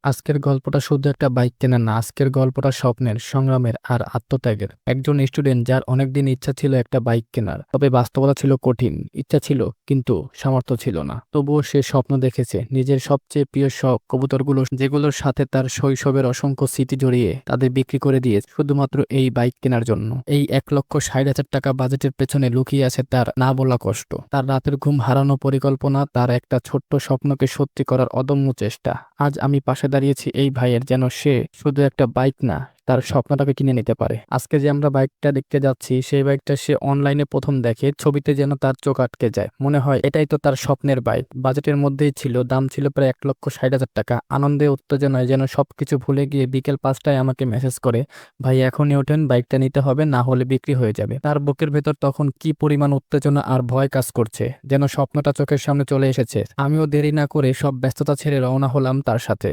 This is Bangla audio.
আজকের গল্পটা শুধু একটা বাইক কেনার না, আজকের গল্পটা স্বপ্নের, সংগ্রামের আর আত্মত্যাগের। একজন স্টুডেন্ট যার অনেকদিন ইচ্ছা ছিল একটা বাইক কেনার, তবে বাস্তবতা ছিল কঠিন। ইচ্ছা ছিল কিন্তু সামর্থ্য ছিল না। তবুও সে স্বপ্ন দেখেছে নিজের সবচেয়ে প্রিয় শখ কবুতরগুলো, যেগুলোর সাথে তার শৈশবের অসংখ্য স্মৃতি জড়িয়ে, তাদের বিক্রি করে দিয়ে শুধুমাত্র এই বাইক কেনার জন্য। এই 1,60,000 টাকা বাজেটের পেছনে লুকিয়ে আছে তার না বলা কষ্ট, তার রাতের ঘুম হারানো পরিকল্পনা, তার একটা ছোট্ট স্বপ্নকে সত্যি করার অদম্য চেষ্টা। আজ আমি পাশে দাঁড়িয়েছি এই ভাইয়ের, যেন সে শুধু একটা বাইক না, তার স্বপ্নটাকে কিনে নিতে পারে। আজকে যে আমরা বাইকটা দেখতে যাচ্ছি, সেই বাইকটা সে অনলাইনে প্রথম দেখে, ছবিতে যেন তার চোখ আটকে যায়। মনে হয় এটাই তো তার স্বপ্নের বাইক। বাজেটের মধ্যেই ছিল, দাম ছিল প্রায় 1,60,000 টাকা। আনন্দে উত্তেজনায় যেন সবকিছু ভুলে গিয়ে বিকেল 5টায় আমাকে মেসেজ করে, ভাই এখনই ওঠেন, বাইকটা নিতে হবে, না হলে বিক্রি হয়ে যাবে। তার বুকের ভেতর তখন কি পরিমাণ উত্তেজনা আর ভয় কাজ করছে, যেন স্বপ্নটা চোখের সামনে চলে এসেছে। আমিও দেরি না করে সব ব্যস্ততা ছেড়ে রওনা হলাম তার সাথে।